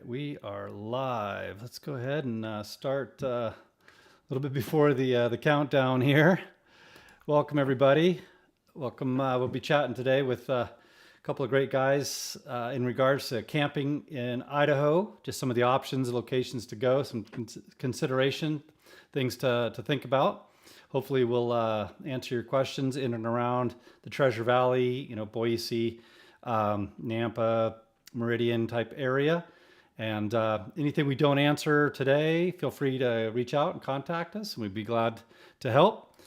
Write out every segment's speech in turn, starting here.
We are live. Let's go ahead and start a little bit before the countdown here. Welcome everybody. Welcome. We'll be chatting today with a couple of great guys in regards to camping in Idaho. Just some of the options, locations to go, some consideration, things to think about. Hopefully, we'll answer your questions in and around the Treasure Valley, Boise, Nampa, Meridian type area. And anything we don't answer today, feel free to reach out and contact us, and we'd be glad to help.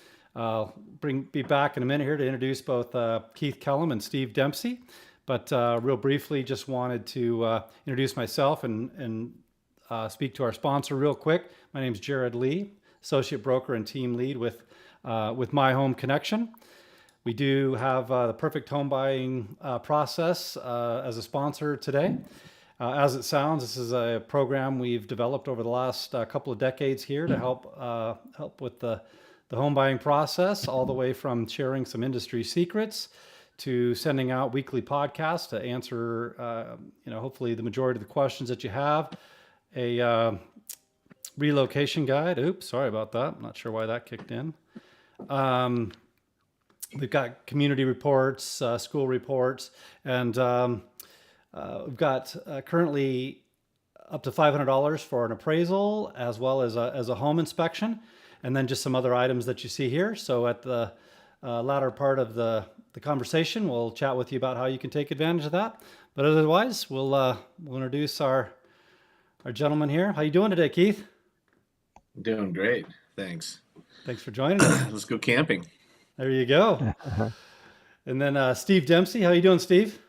Be back in a minute here to introduce both Keith Kellum and Steve Dempsey. But real briefly, just wanted to introduce myself and speak to our sponsor real quick. My name is Jerod Lee, associate broker and team lead with My Home Connection. We do have the perfect home buying process as a sponsor today. As it sounds, this is a program we've developed over the last couple of decades here to help with the home buying process, all the way from sharing some industry secrets to sending out weekly podcasts to answer, hopefully the majority of the questions that you have. A relocation guide. Oops, sorry about that. I'm not sure why that kicked in. We've got community reports, school reports, and we've got currently up to $500 for an appraisal, as well as a home inspection, and then just some other items that you see here. So at the latter part of the conversation, we'll chat with you about how you can take advantage of that. But otherwise, we'll introduce our gentleman here. How you doing today, Keith? Doing great, thanks. Thanks for joining us. Let's go camping. There you go. And then Steve Dempsey. How you doing, Steve?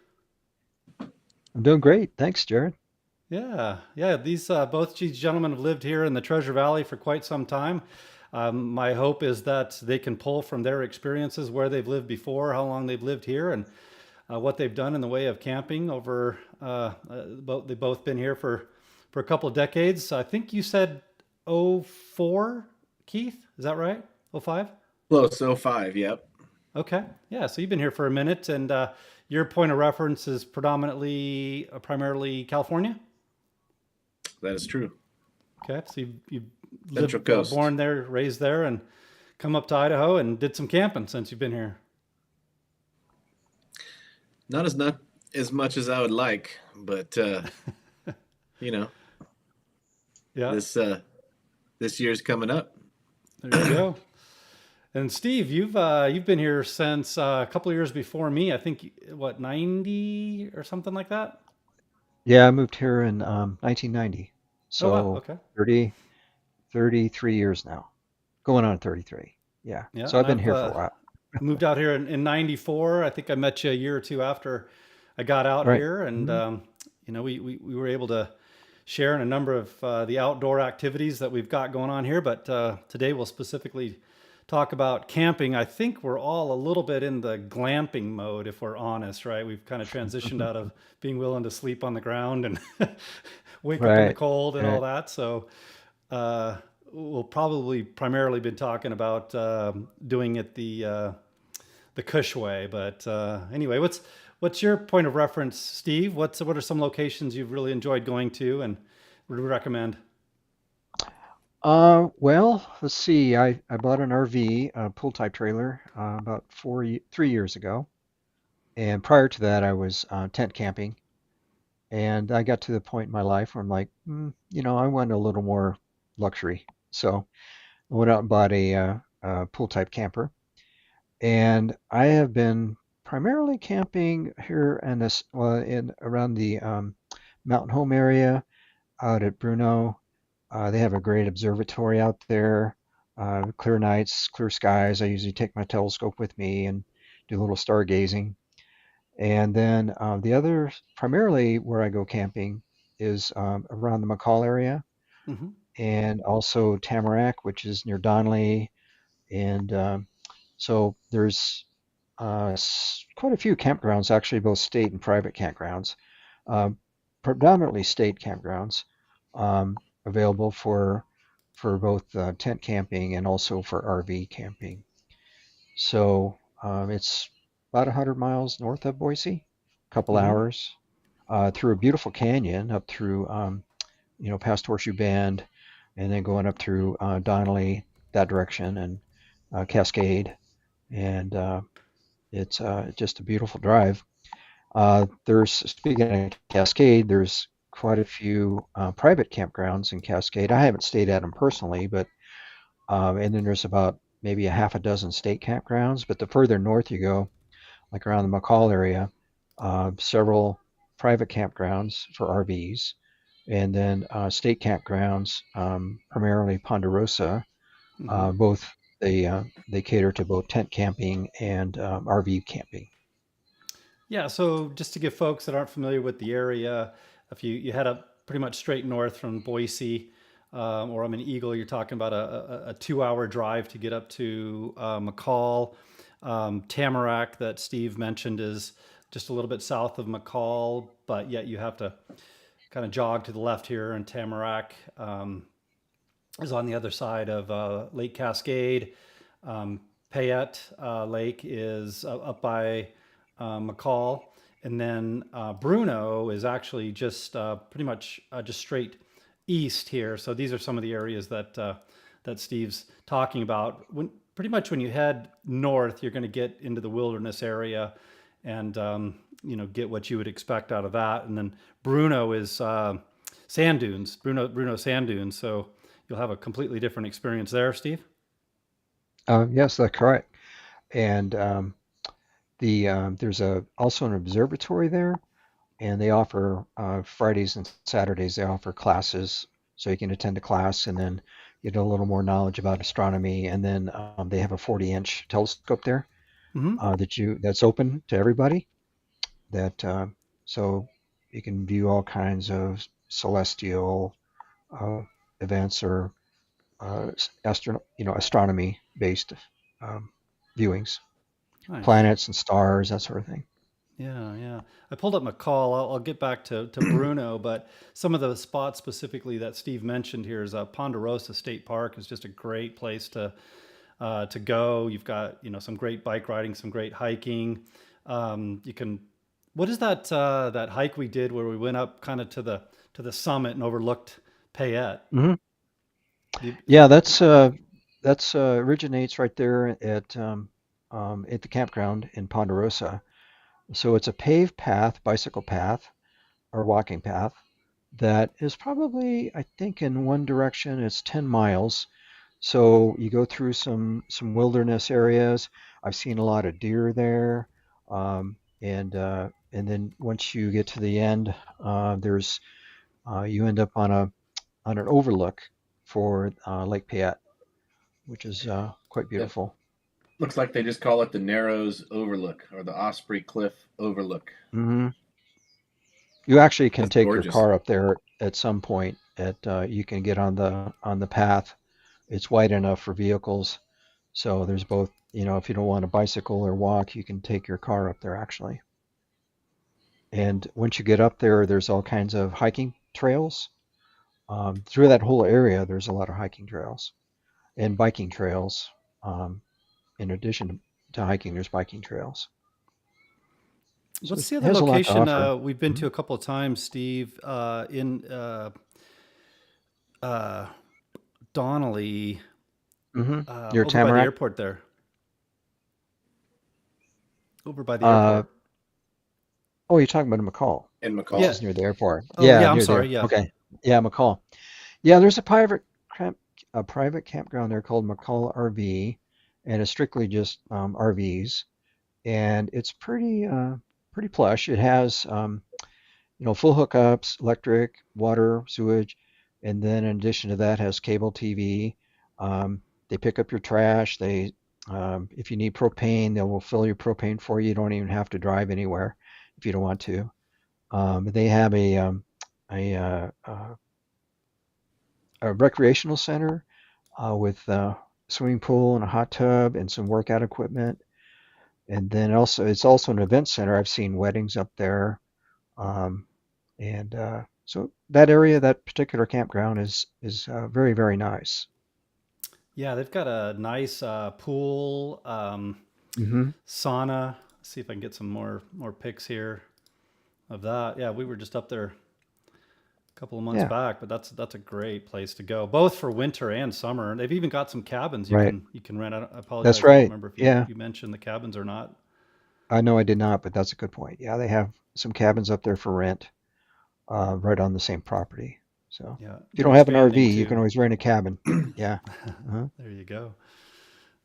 I'm doing great. Thanks, Jerod. Yeah. These both these gentlemen have lived here in the Treasure Valley for quite some time. My hope is that they can pull from their experiences where they've lived before, how long they've lived here, and what they've done in the way of camping over. They've both been here for a couple of decades. I think you said 04, Keith. Is that right? 05? Close, 05, yep. Okay. Yeah. So you've been here for a minute, and your point of reference is primarily California. That is true. Okay. So you Central lived, Coast. born there, raised there, and come up to Idaho and did some camping since you've been here. Not as much as I would like, but Yeah. this year's coming up. There you go. And Steve, you've been here since a couple of years before me. I think what, 90 or something like that. Yeah, I moved here in 1990. Oh wow. So Okay. 33 years now. Going on 33. Yeah. Yeah. So I've And been here for I've a while. moved out here in 94. I think I met you a year or two after I got out Right. here. And, Mhm. we were able to share in a number of the outdoor activities that we've got going on here. But today we'll specifically talk about camping. I think we're all a little bit in the glamping mode, if we're honest, right? We've kind of transitioned out of being willing to sleep on the ground and wake up in the Right. cold and all Right. that. So uh, we'll probably primarily been talking about doing it the Cush way. But anyway, what's your point of reference, Steve? What are some locations you've really enjoyed going to and would recommend? Well, let's see. I bought an RV, a pool type trailer, about 3 years ago. And prior to that, I was tent camping. And I got to the point in my life where I'm like, I want a little more luxury. So I went out and bought a pool type camper. And I have been primarily camping here in around the Mountain Home area out at Bruno. They have a great observatory out there. Clear nights, clear skies. I usually take my telescope with me and do a little stargazing. And then the other, primarily where I go camping, is around the McCall area, Hmm. and also Tamarack, which is near Donley. And so there's quite a few campgrounds, actually, both state and private campgrounds, uh, predominantly state campgrounds, available for both tent camping and also for RV camping. So it's about 100 miles north of Boise, a couple Hmm. hours. through a beautiful canyon up through, past Horseshoe Bend, and then going up through Donnelly that direction and Cascade, and it's just a beautiful drive. There's speaking of Cascade, there's quite a few private campgrounds in Cascade. I haven't stayed at them personally, but and then there's about maybe a half a dozen state campgrounds. But the further north you go, like around the McCall area, several private campgrounds for RVs, and then state campgrounds, primarily Ponderosa. Hmm. Both they cater to both tent camping and RV camping. Yeah, so just to give folks that aren't familiar with the area, if you head up pretty much straight north from Boise, or I'm in Eagle, you're talking about a 2 hour drive to get up to McCall. Tamarack, that Steve mentioned, is just a little bit south of McCall, but yet you have to kind of jog to the left here, and Tamarack is on the other side of Lake Cascade. Um, Payette Lake is up by McCall, and then Bruno is actually just pretty much just straight east here. So these are some of the areas that Steve's talking about. Pretty much when you head north, you're going to get into the wilderness area, and get what you would expect out of that. And then Bruno is sand dunes, Bruno sand dunes. So you'll have a completely different experience there, Steve. Yes, that's correct. And there's also an observatory there, and they offer Fridays and Saturdays. They offer classes, so you can attend a class and then get a little more knowledge about astronomy. And then they have a 40-inch telescope there Hmm. that's open to everybody. That so you can view all kinds of celestial uh, events or astronomy based um, viewings, Nice. planets and stars, that sort of thing. Yeah, yeah. I pulled up McCall. I'll get back to Bruno, but some of the spots specifically that Steve mentioned here is Ponderosa State Park is just a great place to go. You've got some great bike riding, some great hiking. You can. What is that hike we did where we went up kind of to the summit and overlooked Payette? Hmm. The, Yeah, that's originates right there at the campground in Ponderosa. So it's a paved path, bicycle path or walking path that is probably, I think, in one direction it's 10 miles. So you go through some wilderness areas. I've seen a lot of deer there, and then once you get to the end, there's you end up on an overlook for Lake Payette, which is quite It beautiful. looks like they just call it the Narrows Overlook or the Osprey Cliff Overlook. Hmm. You actually can It's take your gorgeous. car up there at some point. You can get on the path. It's wide enough for vehicles, so there's both. If you don't want to bicycle or walk, you can take your car up there actually. And once you get up there, there's all kinds of hiking trails. Through that whole area, there's a lot of hiking trails and biking trails. Um, in addition to hiking, there's biking trails. So what's it the other has a lot to location offer. we've been Hmm. to a couple of times, Steve? In uh, Donnelly, Hmm. Your over by the Tamarack. airport there. Over by the Uh, airport. oh, you're talking about McCall, In which Yeah. McCall. is near the airport. Oh, Yeah, yeah. I'm near sorry. there. Yeah. Okay. Yeah, McCall. Yeah, there's a private campground there called McCall RV, and it's strictly just RVs, and it's pretty plush. It has full hookups, electric, water, sewage, and then in addition to that has cable TV. They pick up your trash. If you need propane, they will fill your propane for you. You don't even have to drive anywhere if you don't want to. They have a, uh, uh, a recreational center with a swimming pool and a hot tub and some workout equipment. And then also, it's also an event center. I've seen weddings up there. Um, and so that area, that particular campground is very, very nice. Yeah. They've got a nice pool, Hmm. sauna. Let's see if I can get some more pics here. of that. Yeah, we were just up there a couple of months Yeah, back, but that's a great place to go, both for winter and summer. They've even got some cabins right. you can rent. I That's apologize, I don't right. remember if Yeah, you mentioned the cabins or not. I know I did not, but that's a good point. Yeah, they have some cabins up there for rent, right on the same property. So Yeah, if you they're don't have an expanding RV, you can too. always rent a cabin. Yeah. Uh-huh. There you go.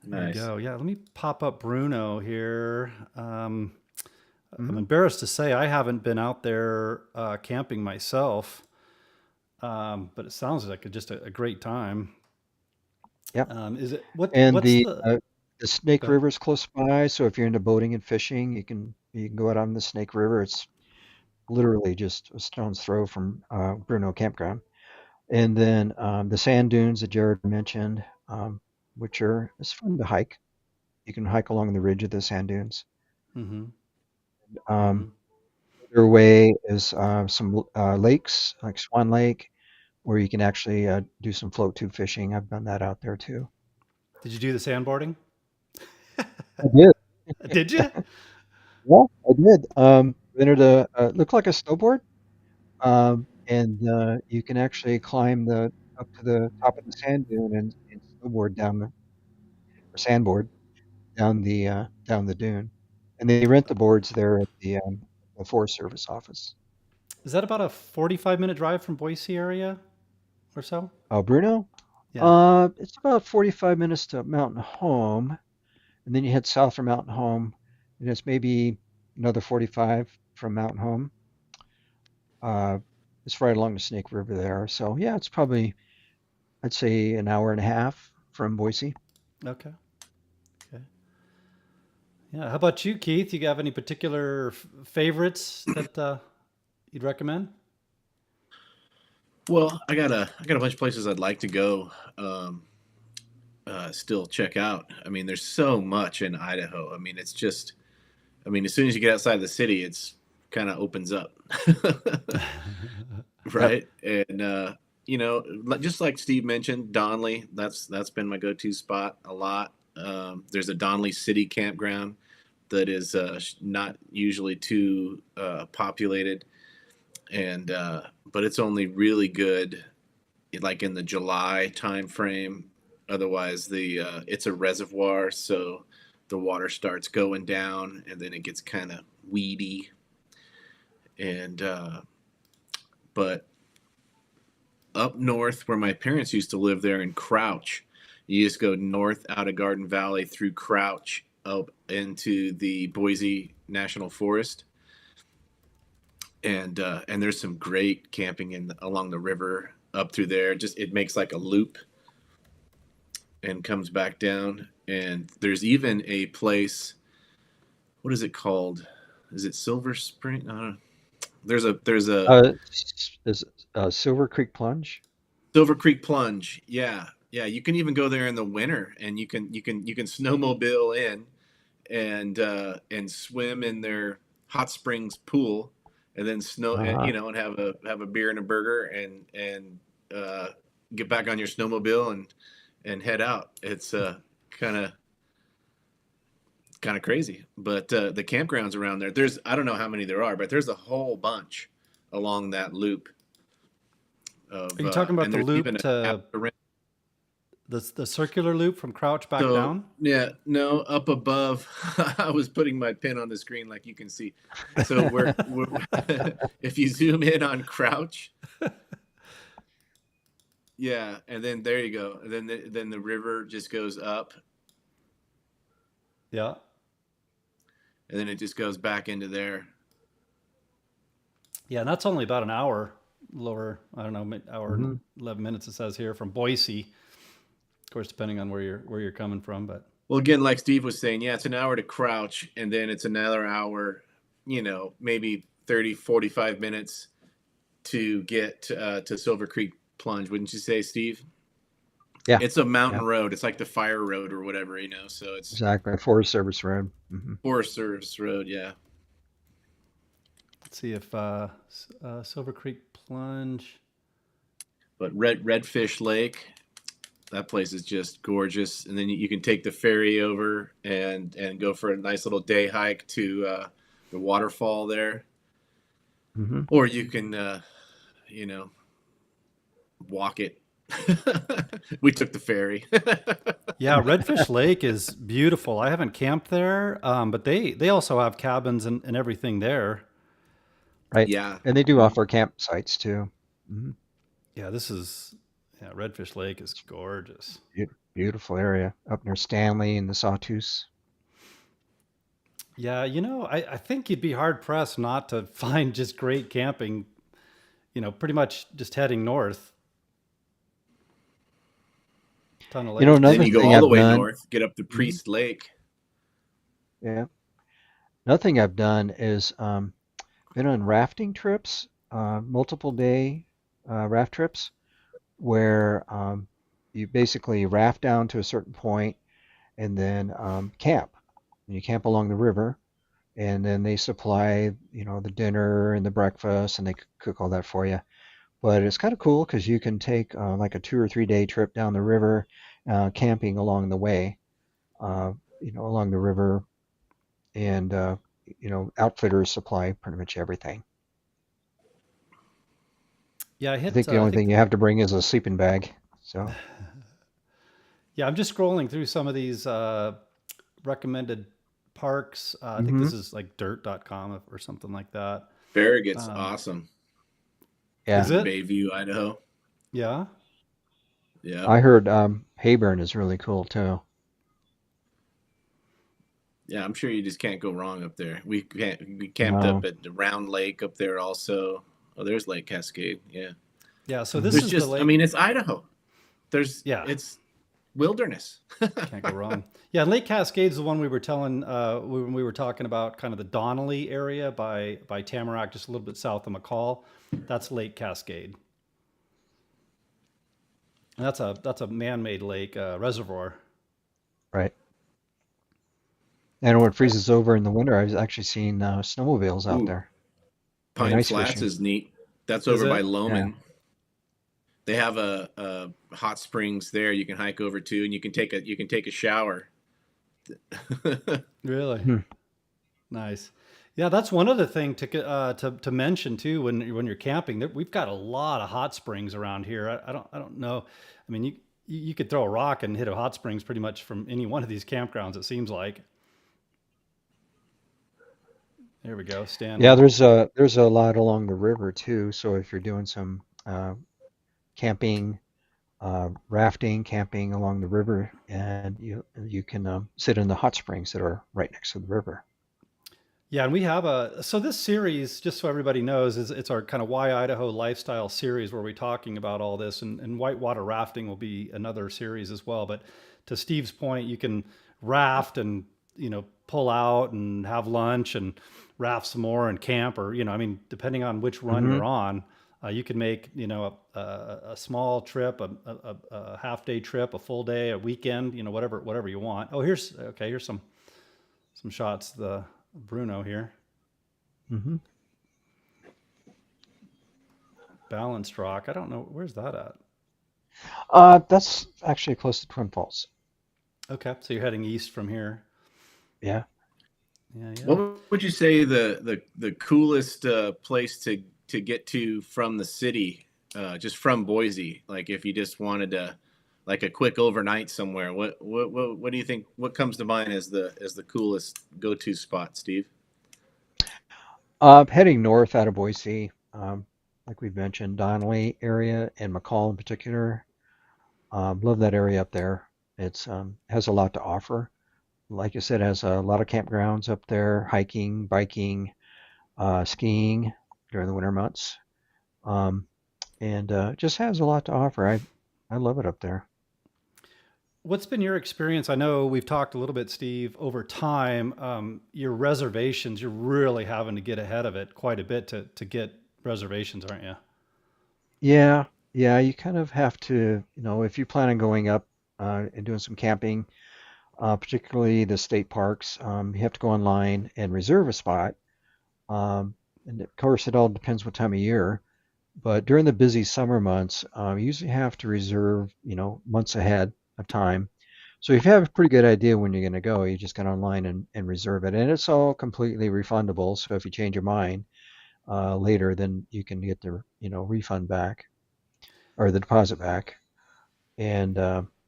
There you Nice. go. Yeah, let me pop up Bruno here. I'm Hmm. embarrassed to say I haven't been out there camping myself, but it sounds like just a great time. Yep. Is it And what's the the Snake go ahead. River is close by, so if you're into boating and fishing, you can go out on the Snake River. It's literally just a stone's throw from Bruno Campground. And then the sand dunes that Jared mentioned, which are it's fun to hike. You can hike along the ridge of the sand dunes. Mm-hmm. Um, Mm-hmm. Further away is some lakes like Swan Lake, where you can actually do some float tube fishing. I've done that out there too. Did you do the sandboarding? I did. Did you? Yeah, I did. Rented looked like a snowboard, and you can actually climb the up to the top of the sand dune and snowboard down the or sandboard down the dune. And they rent the boards there at the Forest Service office. Is that about a 45-minute drive from Boise area or so? Oh, Bruno? Yeah. It's about 45 minutes to Mountain Home, and then you head south from Mountain Home, and it's maybe another 45 from Mountain Home. Uh, it's right along the Snake River there. So yeah, it's probably I'd say an hour and a half from Boise. Okay. Okay. Yeah. How about you, Keith? You have any particular favorites that you'd recommend? Well, I got a bunch of places I'd like to go. Still check out. I mean, there's so much in Idaho. I mean, it's just. I mean, as soon as you get outside the city, it's kind of opens up, Yep. right? And just like Steve mentioned, Donley. That's been my go-to spot a lot. There's a Donley City campground that is not usually too populated, and but it's only really good like in the July time frame. Otherwise, the it's a reservoir, so the water starts going down, and then it gets kind of weedy. And but up north, where my parents used to live, there in Crouch, you just go north out of Garden Valley through Crouch up into the Boise National Forest, and there's some great camping in along the river up through there. Just it makes like a loop and comes back down. And there's even a place. What is it called? Is it Silver Spring? I don't know. There's a Is Silver Creek Plunge? Silver Creek Plunge. Yeah, yeah. You can even go there in the winter, and you can snowmobile in and swim in their hot springs pool, and then Uh-huh. and have a beer and a burger and get back on your snowmobile and head out. It's kind of kind of crazy. But the campgrounds around there, there's I don't know how many there are, but there's a whole bunch along that loop Are of you talking about and the there's even loop an app to to rent. the circular loop from Crouch back So down? yeah, no, up above. I was putting my pin on the screen like you can see. So we're if you zoom in on Crouch, yeah, and then there you go. And then the river just goes up, Yeah. and then it just goes back into there. Yeah, and that's only about an hour lower. I don't know, hour and Hmm. 11 minutes it says here from Boise. Of course, depending on where you're coming from, but Well, again, like Steve was saying, yeah, it's an hour to Crouch, and then it's another hour, maybe 30, 45 minutes to get to Silver Creek Plunge. Wouldn't you say, Steve? Yeah. It's a mountain Yeah. road. It's like the fire road or whatever, so it's Exactly. Forest Service Road. Forest Service Road, yeah. let's see if Silver Creek Plunge. But Redfish Lake, that place is just gorgeous. And then you can take the ferry over and go for a nice little day hike to the waterfall there. Hmm. or you can, you know, walk it. We took the ferry. Yeah, Redfish Lake is beautiful. I haven't camped there, but they also have cabins and everything there. Right. Yeah. And they do Mhm. offer campsites too. Hmm. Yeah, this is yeah, Redfish Lake is gorgeous. Beautiful area up near Stanley and the Sawtooth. Yeah, I think you'd be hard pressed not to find just great camping, pretty much just heading north, ton of lakes. Then Another you go thing all the I've way done. north, get up to Hmm. Priest Lake. Yeah. Another thing I've done is been on rafting trips, multiple day raft trips, where you basically raft down to a certain point and then camp. And you camp along the river, and then they supply, the dinner and the breakfast, and they cook all that for you. But it's kind of cool because you can take like a 2 or 3 day trip down the river, camping along the way, uh, along the river, and outfitters supply pretty much everything. Yeah, I think the I only think, thing you have to bring is a sleeping bag. So, yeah, I'm just scrolling through some of these recommended parks. I think hmm this is like dirt.com or something like that. Farragut's Um, awesome is yeah, in it? Bayview, Idaho. Yeah. Yeah. I heard Hayburn is really cool too. Yeah, I'm sure you just can't go wrong up there. We camped up No, at the Round Lake up there also. Oh, there's Lake Cascade. Yeah. Yeah. So this hmm There's is the just, I lake. mean, it's Idaho. Yeah. It's wilderness. Can't go wrong. Yeah, Lake Cascade is the one we were telling when we were talking about kind of the Donnelly area by Tamarack, just a little bit south of McCall. That's Lake Cascade, and that's a man-made lake reservoir. right. And when it freezes over in the winter, I've actually seen snowmobiles out Ooh, there and Pine ice Flats fishing. is neat. That's Is over by it Yeah. Loman. They have a hot springs there you can hike over to, and you can take a shower. really Hmm. nice? Yeah, that's one other thing to mention too when you're camping. We've got a lot of hot springs around here. I don't know. I mean, you could throw a rock and hit a hot springs pretty much from any one of these campgrounds. It seems like. There we go, Yeah, Stanley. there's a lot along the river too. So if you're doing some camping, rafting, camping along the river, and you can sit in the hot springs that are right next to the river. Yeah, and we have so this series, just so everybody knows, is it's our kind of Why Idaho lifestyle series where we're talking about all this, and whitewater rafting will be another series as well. But to Steve's point, you can raft and pull out and have lunch and raft some more and camp, or I mean, depending on which run Hmm. you're on, you can make a small trip, a half day trip, a full day, a weekend, whatever you want. Oh, here's some shots. The Bruno here. Hmm. Balanced rock. I don't know. Where's that at? That's actually close to Twin Falls. Okay. So you're heading east from here. Yeah. Yeah, yeah. What would you say the coolest place to get to from the city, just from Boise? Like if you just wanted to, like a quick overnight somewhere. What do you think? What comes to mind as the coolest go to spot, Steve? Heading north out of Boise, like we've mentioned, Donnelly area and McCall in particular. Love that area up there. It's has a lot to offer. Like I said, has a lot of campgrounds up there, hiking, biking, skiing during the winter months, um, and just has a lot to offer. I love it up there. What's been your experience? I know we've talked a little bit, Steve, over time. Your reservations, you're really having to get ahead of it quite a bit to get reservations, aren't you? Yeah, yeah, you kind of have to, if you plan on going up and doing some camping, particularly the state parks, you have to go online and reserve a spot. Um, and of course, it all depends what time of year. But during the busy summer months, you usually have to reserve, months ahead of time. So if you have a pretty good idea when you're going to go, you just get online and reserve it. And it's all completely refundable. So if you change your mind, later, then you can get the refund back or the deposit back. And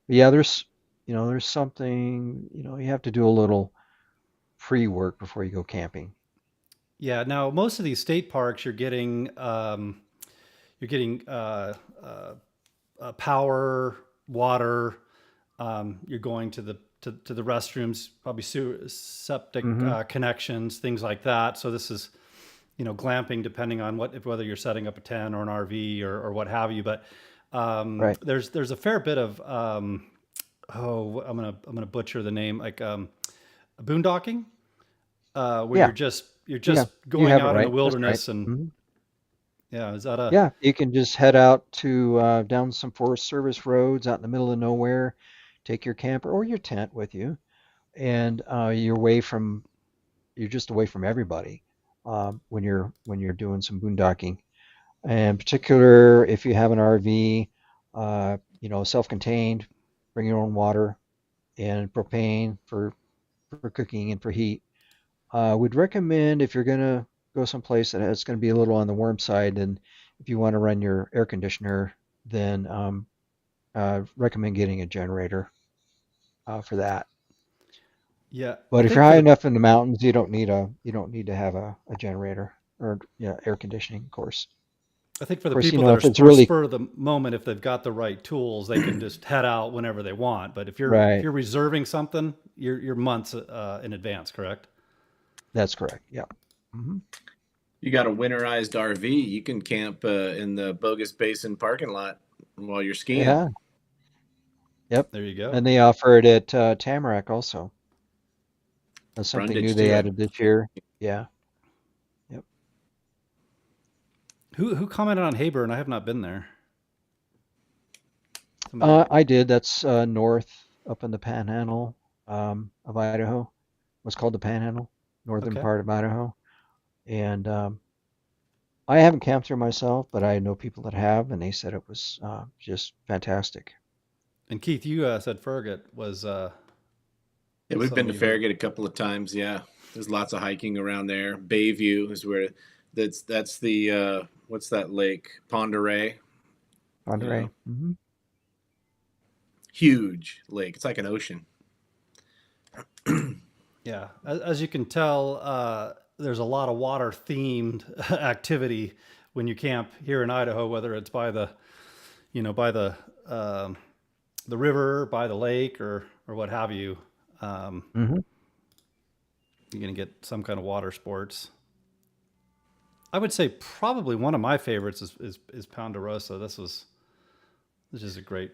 yeah, there's something you have to do a little pre-work before you go camping. Yeah. Now, most of these state parks, you're getting power, water. You're going to the restrooms, probably septic Hmm. connections, things like that. So this is glamping, depending on whether you're setting up a tent or an RV or what have you. But Right. there's a fair bit of I'm gonna butcher the name, like boondocking, where Yeah. you're Yeah. just You going have it out in the right. That's right. wilderness. And Hmm. yeah, is that a Yeah, you can just head out to down some Forest Service roads out in the middle of nowhere, take your camper or your tent with you, and you're just away from everybody when you're doing some boondocking. And in particular, if you have an RV, self-contained, bring your own water and propane for cooking and for heat. Would recommend if you're gonna go someplace that it's going to be a little on the warm side, and if you want to run your air conditioner, then recommend getting a generator for that. Yeah, I But if you're think for high the enough in the mountains, you don't need to have a generator or air conditioning, of course. I think for Of the course, people that are if it's more really spur of the moment, if they've got the right tools, they can just head out whenever they want. But if right, you're reserving something, you're months in advance, correct? that's correct. Yeah. Hmm. You got a winterized RV, you can camp in the Bogus Basin parking lot while you're skiing. Yeah. Yep. There you go. And they offer it at Tamarack also. That's something new Brundage they too. added this year. Yeah. Yep. Who commented on Hayburn? I have not been there. Somebody. I did. That's north up in the Panhandle of Idaho. What's called the Panhandle, northern Okay. part of Idaho. And I haven't camped there myself, but I know people that have, and they said it was just fantastic. And Keith, you said Fergus Yeah, was we've been something to you heard. Farragut a couple of times. Yeah, there's lots of hiking around there. Bayview is where that's the what's that lake? Pend Oreille. You Monterey. know, Hmm. huge lake. It's like an ocean. Yeah, as you can tell, there's a lot of water themed activity when you camp here in Idaho, whether it's by by um, the river, by the lake, or what have you. Um, Hmm. you're gonna get some kind of water sports. I would say probably one of my favorites is Ponderosa. This is a great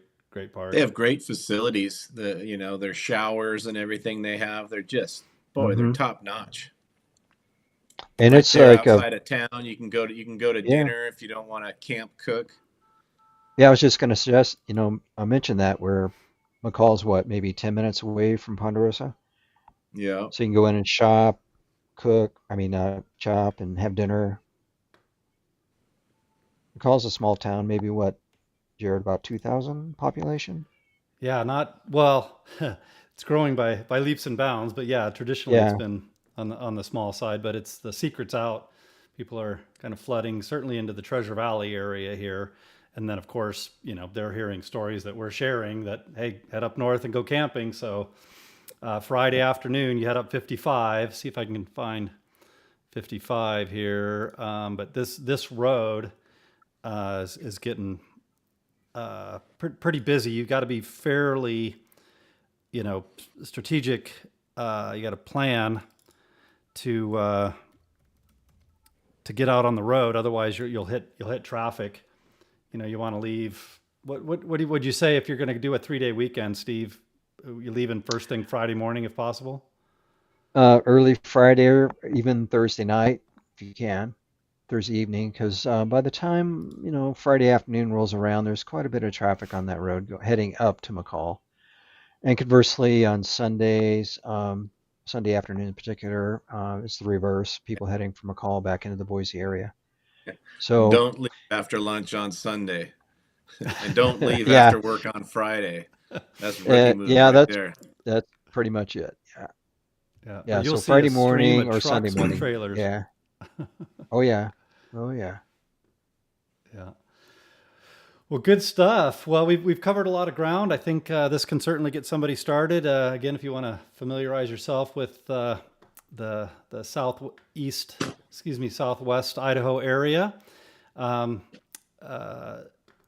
They park. have great facilities. Their showers and everything they have. They're just boy, they're Hmm. top notch. And Right it's there like a outside of town, you can go to yeah, dinner if you don't want to camp cook. yeah. I was just going to suggest, I mentioned that where McCall's maybe 10 minutes away from Ponderosa, Yeah, so you can go in and shop, cook. I mean, chop and have dinner. McCall's a small town, maybe what, Jared, about 2,000 population? Yeah, not well. It's growing by leaps and bounds, but yeah, traditionally it's Yeah. been on the small side. But it's the secret's out. People are kind of flooding, certainly into the Treasure Valley area here, and then of course, they're hearing stories that we're sharing that hey, head up north and go camping. So Friday afternoon, you head up 55. See if I can find 55 here. But this road is getting pretty busy. You've got to be fairly strategic. You got to plan to uh, to get out on the road. Otherwise, you'll hit traffic. You want to leave. Would you say if you're going to do a 3-day weekend, Steve? You leaving first thing Friday morning if possible. Early Friday or even Thursday night, if you can, Thursday evening, because by the time, Friday afternoon rolls around, there's quite a bit of traffic on that road heading up to McCall. And conversely, on Sundays, Sunday afternoon in particular, it's the reverse, people heading from McCall back into the Boise area. So, don't leave after lunch on Sunday, and don't leave yeah, after work on Friday. That's rookie move yeah, right that's there. that's pretty much it. Yeah, Yeah, or yeah. you'll So see a Friday stream morning of or Sunday trucks and morning. trailers. Yeah. Oh yeah. Oh yeah. Yeah. Well, good stuff. Well, we've covered a lot of ground. I think this can certainly get somebody started. Again, if you want to familiarize yourself with the Southwest Idaho area, um, uh,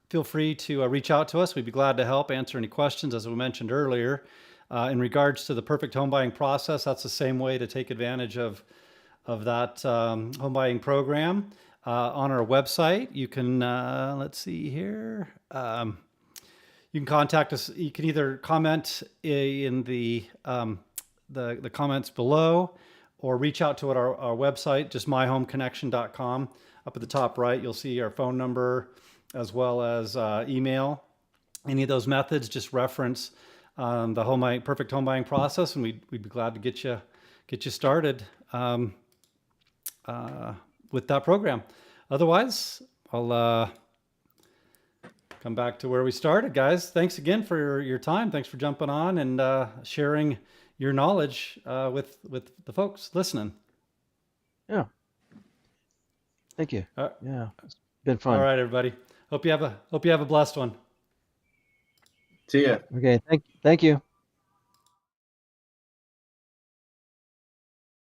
feel free to reach out to us. We'd be glad to help answer any questions, as we mentioned earlier. In regards to the perfect home buying process, that's the same way to take advantage of that home buying program. On our website, you can, let's see here. You can contact us. You can either comment in the comments below, or reach out to our website, just myhomeconnection.com. Up at the top right, you'll see our phone number as well as email. Any of those methods, just reference the perfect home buying process, and we'd be glad to get you started with that program. Otherwise, I'll come back to where we started, guys. Thanks again for your time. Thanks for jumping on and sharing your knowledge with the folks listening. Yeah. Thank you. Uh, Yeah. It's been All fun. right, everybody. Hope you have a blessed one. See ya. Okay. Thank you.